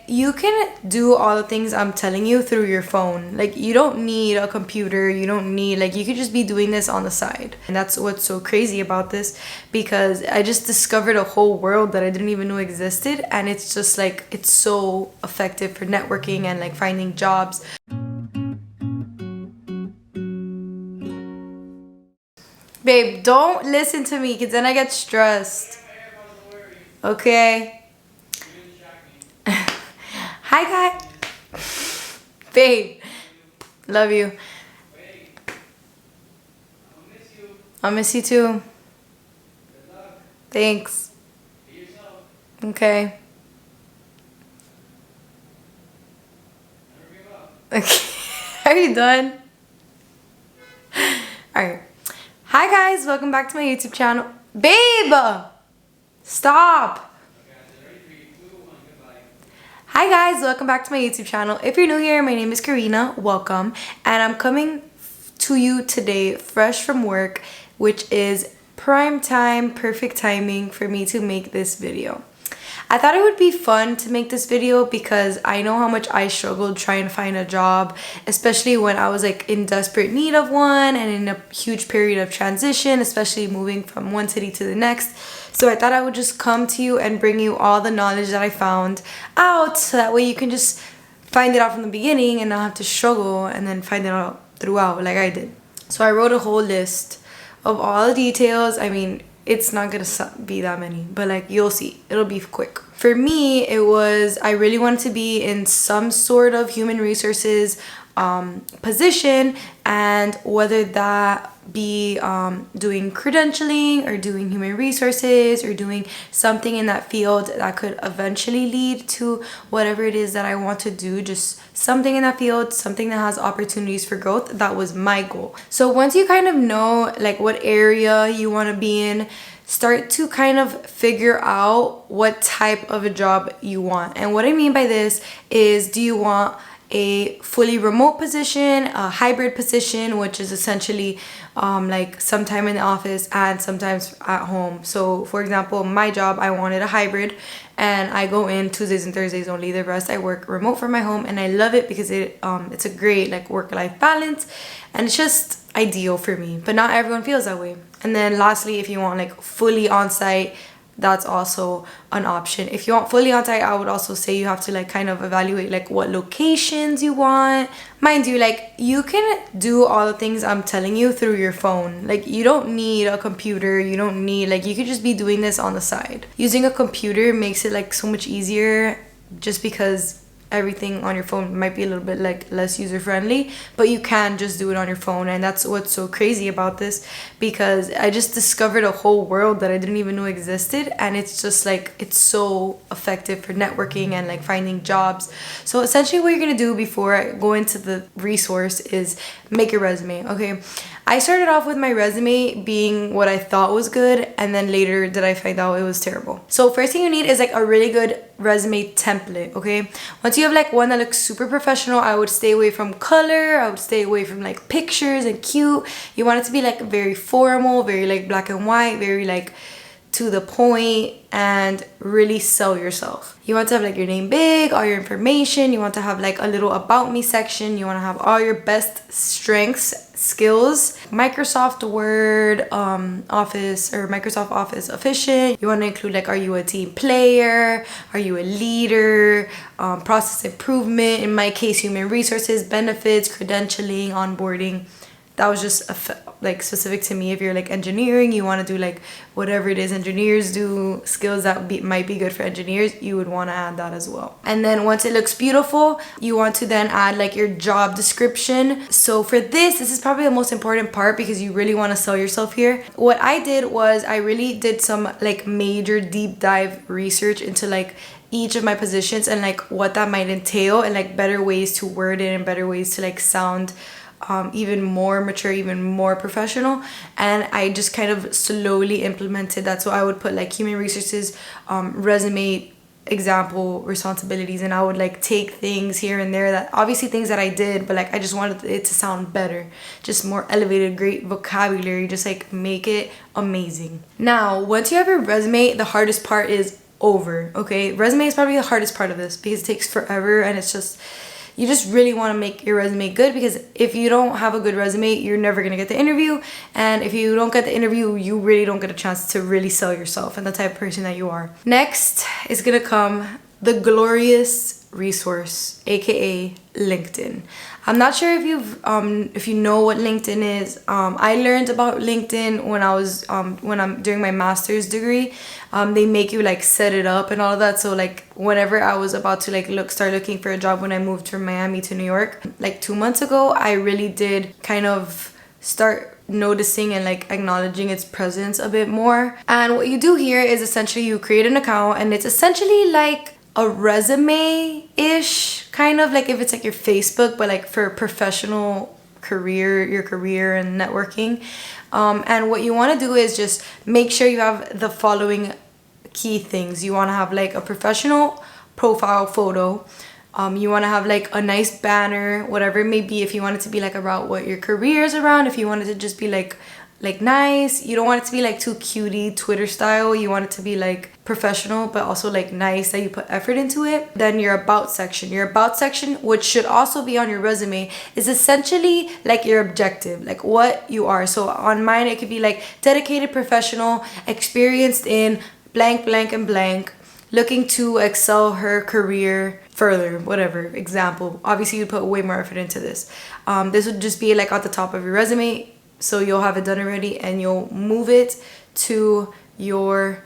you can do all the things I'm telling you through your phone. Like, you don't need a computer, you don't need, like, you could just be doing this on the side. And that's what's so crazy about this, because I just discovered a whole world that I didn't even know existed, and it's just like, it's so effective for networking and like finding jobs. Babe, don't listen to me, because then I get stressed. Okay. Hi, guy. Babe. Love you. I'll miss you too. Thanks. Okay. Okay. Are you done? Alright. Hi guys, welcome back to my YouTube channel. Babe! Stop! Hi guys, welcome back to my YouTube channel. If you're new here, my name is Karina. Welcome. And I'm coming to you today fresh from work, which is prime time, perfect timing for me to make this video. I thought it would be fun to make this video because I know how much I struggled trying to find a job, especially when I was like in desperate need of one and in a huge period of transition, especially moving from one city to the next. So I thought I would just come to you and bring you all the knowledge that I found out, so that way you can just find it out from the beginning and not have to struggle and then find it out throughout like I did. So I wrote a whole list of all the details. I mean, it's not gonna be that many, but like, you'll see, it'll be quick. For me, it was, I really wanted to be in some sort of human resources position, and whether that be doing credentialing or doing human resources or doing something in that field that could eventually lead to whatever it is that I want to do, just something in that field, something that has opportunities for growth. That was my goal. So once you kind of know like what area you want to be in, start to kind of figure out what type of a job you want. And what I mean by this is, do you want a fully remote position, a hybrid position, which is essentially like sometime in the office and sometimes at home? So for example, my job, I wanted a hybrid, and I go in Tuesdays and Thursdays only. The rest I work remote from my home, and I love it because it's a great like work-life balance, and it's just ideal for me. But not everyone feels that way. And then lastly, if you want like fully on-site, that's also an option. If you want fully on-site, I would also say you have to like kind of evaluate like what locations you want. Mind you, like, you can do all the things I'm telling you through your phone. Like, you don't need a computer, you don't need, like, you could just be doing this on the side. Using a computer makes it like so much easier, just because everything on your phone might be a little bit like less user-friendly, but you can just do it on your phone. And that's what's so crazy about this, because I just discovered a whole world that I didn't even know existed, and it's just like, it's so effective for networking and like finding jobs. So essentially what you're gonna do before I go into the resource is make a resume. Okay, I started off with my resume being what I thought was good, and then later did I find out it was terrible. So first thing you need is like a really good resume template. Okay, once you have like one that looks super professional, I would stay away from color, I would stay away from like pictures and cute. You want it to be like very formal, very like black and white, very like to the point, and really sell yourself. You want to have like your name big, all your information. You want to have like a little about me section. You want to have all your best strengths, skills, Microsoft Word, Office, or Microsoft Office efficient. You want to include like, are you a team player? Are you a leader? Process improvement. In my case, human resources, benefits, credentialing, onboarding. That was just like specific to me. If you're like engineering, you want to do like whatever it is engineers do, skills that might be good for engineers, you would want to add that as well. And then once it looks beautiful, you want to then add like your job description. So for this is probably the most important part, because you really want to sell yourself here. What I did was I really did some like major deep dive research into like each of my positions and like what that might entail, and like better ways to word it and better ways to like sound even more mature, even more professional. And I just kind of slowly implemented that. So I would put like human resources, resume, example, responsibilities, and I would like take things here and there, that obviously things that I did, but like I just wanted it to sound better, just more elevated, great vocabulary, just like make it amazing. Now once you have your resume, the hardest part is over, okay? Resume is probably the hardest part of this because it takes forever, and it's just, you just really want to make your resume good, because if you don't have a good resume, you're never going to get the interview. And if you don't get the interview, you really don't get a chance to really sell yourself and the type of person that you are. Next is going to come the glorious resource, aka LinkedIn. I'm not sure if you know what LinkedIn is. I learned about LinkedIn when I'm doing my master's degree. They make you like set it up and all of that. So like whenever I was about to like start looking for a job when I moved from Miami to New York like 2 months ago, I really did kind of start noticing and like acknowledging its presence a bit more. And what you do here is essentially you create an account, and it's essentially like a resume-ish, kind of like if it's like your Facebook, but like for professional career, your career and networking. And what you want to do is just make sure you have the following key things. You want to have like a professional profile photo. You want to have like a nice banner, whatever it may be. If you want it to be like about what your career is around, if you want it to just be like nice, you don't want it to be like too cutie Twitter style. You want it to be like professional but also like nice, that you put effort into it. Then your about section, which should also be on your resume, is essentially like your objective, like what you are. So on mine it could be like dedicated professional, experienced in blank blank and blank, looking to excel her career further, whatever example. Obviously you put way more effort into this. This would just be like at the top of your resume, so you'll have it done already, and you'll move it to your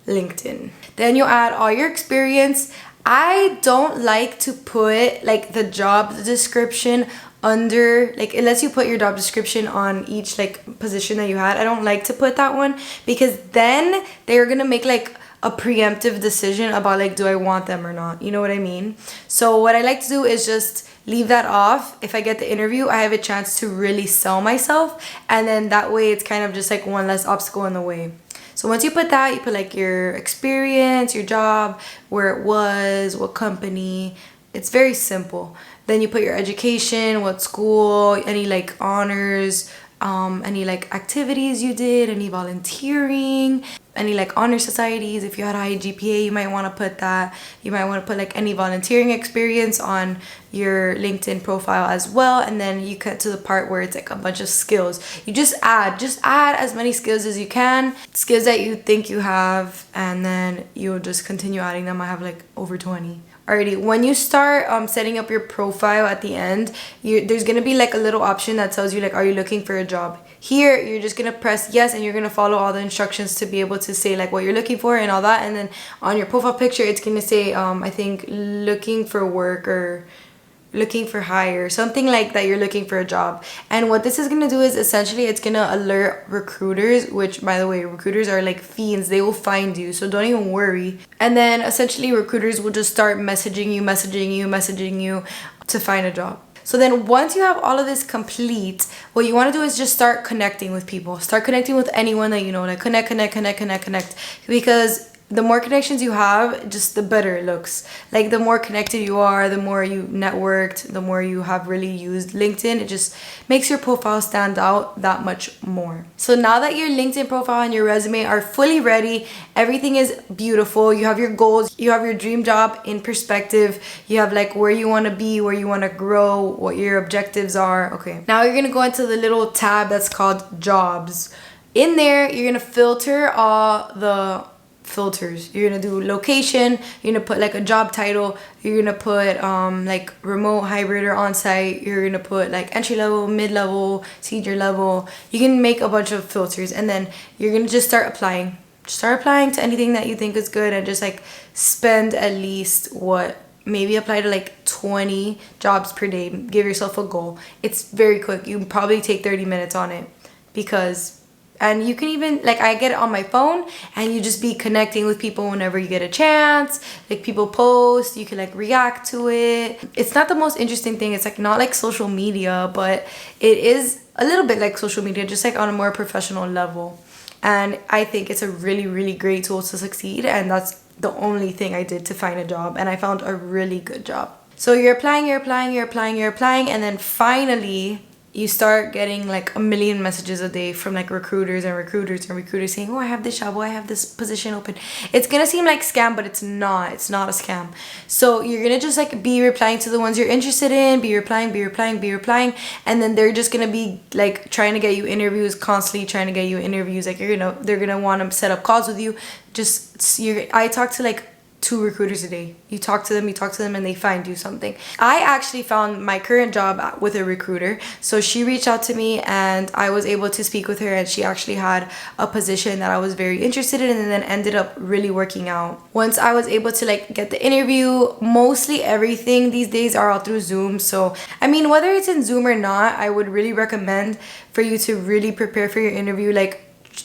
LinkedIn. Then you'll add all your experience. I don't like to put like the job description under, like unless you put your job description on each like position that you had. I don't like to put that one, because then they're gonna make like a preemptive decision about like, do I want them or not? You know what I mean? So what I like to do is just leave that off. If I get the interview, I have a chance to really sell myself, and then that way it's kind of just like one less obstacle in the way. So once you put that, you put like your experience, your job, where it was, what company. It's very simple. Then you put your education, what school, any like honors, any like activities you did, any volunteering, any like honor societies. If you had a high GPA, you might want to put that. You might want to put like any volunteering experience on your LinkedIn profile as well. And then you cut to the part where it's like a bunch of skills. You just add as many skills as you can, skills that you think you have, and then you'll just continue adding them. I have like over 20. Alrighty, when you start setting up your profile at the end, there's gonna be like a little option that tells you like, are you looking for a job? Here, you're just gonna press yes, and you're gonna follow all the instructions to be able to say like what you're looking for and all that. And then on your profile picture, it's gonna say I think looking for work or looking for hire, something like that. You're looking for a job. And what this is gonna do is essentially it's gonna alert recruiters, which by the way, recruiters are like fiends. They will find you, so don't even worry. And then essentially recruiters will just start messaging you to find a job. So then once you have all of this complete, what you want to do is just start connecting with people. Start connecting with anyone that you know. Like connect. Because the more connections you have, just the better it looks. Like the more connected you are, the more you networked, the more you have really used LinkedIn, it just makes your profile stand out that much more. So now that your LinkedIn profile and your resume are fully ready, everything is beautiful, you have your goals, you have your dream job in perspective, you have like where you want to be, where you want to grow, what your objectives are. Okay, now you're gonna go into the little tab that's called jobs. In there, you're gonna filter all the filters. You're gonna do location, you're gonna put like a job title, you're gonna put like remote, hybrid, or on-site. You're gonna put like entry level, mid-level, senior level. You can make a bunch of filters, and then you're gonna just start applying to anything that you think is good, and just like spend at least maybe apply to like 20 jobs per day. Give yourself a goal. It's very quick. You can probably take 30 minutes on it, and you can even, like, I get it on my phone, and you just be connecting with people whenever you get a chance. Like, people post, you can like react to it. It's not the most interesting thing. It's like not like social media, but it is a little bit like social media, just like on a more professional level. And I think it's a really, really great tool to succeed. And that's the only thing I did to find a job, and I found a really good job. So you're applying, and then finally you start getting like a million messages a day from like recruiters saying, oh, I have this job, oh, I have this position open. It's gonna seem like scam, but it's not a scam. So you're gonna just like be replying to the ones you're interested in, be replying, and then they're just gonna be like trying to get you interviews, constantly trying to get you interviews. Like they're gonna want to set up calls with you. I talk to like 2 recruiters a day. You talk to them and they find you something. I actually found my current job with a recruiter. So she reached out to me and I was able to speak with her, and she actually had a position that I was very interested in, and then ended up really working out. Once I was able to like get the interview, mostly everything these days are all through Zoom. So I mean, whether it's in Zoom or not, I would really recommend for you to really prepare for your interview. Like,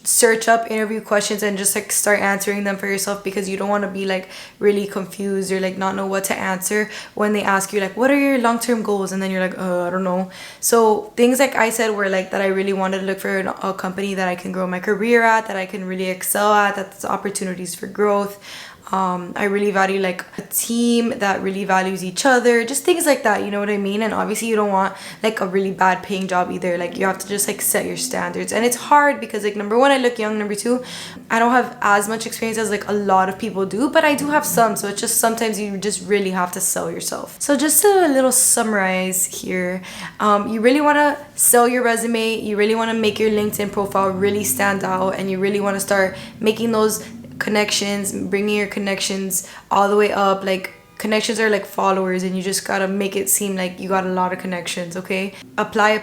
search up interview questions and just like start answering them for yourself, because you don't want to be like really confused or like not know what to answer when they ask you like, what are your long-term goals, and then you're like, I don't know. So things like I said were like that I really wanted to look for a company that I can grow my career at, that I can really excel at, that's opportunities for growth. I really value like a team that really values each other, just things like that, you know what I mean? And obviously you don't want like a really bad paying job either. Like you have to just like set your standards, and it's hard because like number one, I look young, number two, I don't have as much experience as like a lot of people do, but I do have some. So it's just sometimes you just really have to sell yourself. So just a little summarize here, you really want to sell your resume, you really want to make your LinkedIn profile really stand out, and you really want to start making those connections, bringing your connections all the way up. Like connections are like followers, and you just gotta make it seem like you got a lot of connections. Okay, apply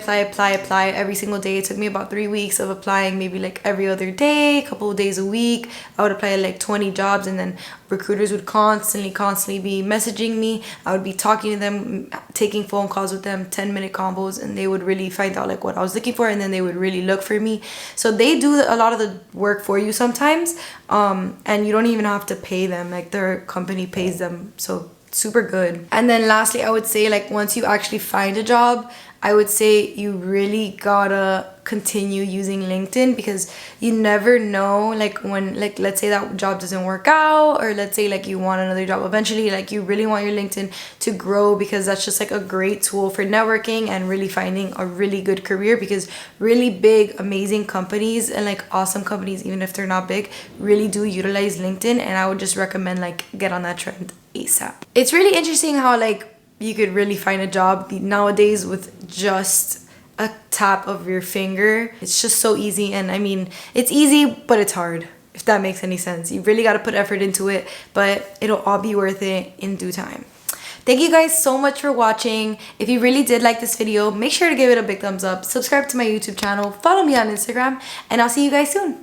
every single day. It took me about 3 weeks of applying, maybe like every other day, a couple of days a week. I would apply like 20 jobs, and then recruiters would constantly be messaging me. I would be talking to them, taking phone calls with them, 10-minute combos, and they would really find out like what I was looking for, and then they would really look for me. So they do a lot of the work for you sometimes, and you don't even have to pay them. Like their company pays them, so super good. And then lastly, I would say like once you actually find a job, I would say you really gotta continue using LinkedIn, because you never know, like when, like let's say that job doesn't work out, or let's say like you want another job eventually, like you really want your LinkedIn to grow, because that's just like a great tool for networking and really finding a really good career. Because really big amazing companies and like awesome companies, even if they're not big, really do utilize LinkedIn, and I would just recommend like get on that trend ASAP. It's really interesting how like you could really find a job nowadays with just a tap of your finger. It's just so easy, and I mean, it's easy, but it's hard, if that makes any sense. You really got to put effort into it, but it'll all be worth it in due time. Thank you guys so much for watching. If you really did like this video, make sure to give it a big thumbs up, subscribe to my YouTube channel, follow me on Instagram, and I'll see you guys soon.